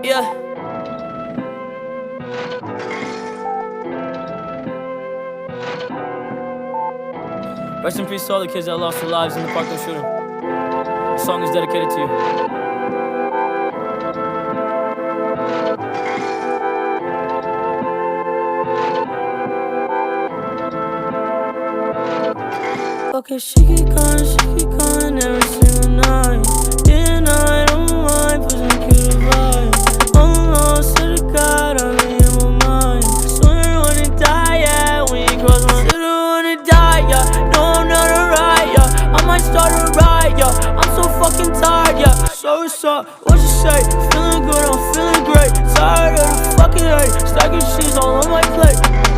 Yeah. Rest in peace to all the kids that lost their lives in the Parkland shooting. This song is dedicated to you. Okay, she keep calling every single night. Day and night, on my mind, pushing cute vibe. I'm lost to the God, I'm in my mind. Swear I wanna die, yeah, when you cross my still wanna die, yeah. No, I'm not alright, yeah. I might start a riot, yeah. I'm so fucking tired, yeah. So what's up, what you say? Feeling good, I'm feeling great. Tired of the fucking hate. Stacking cheese all on my plate.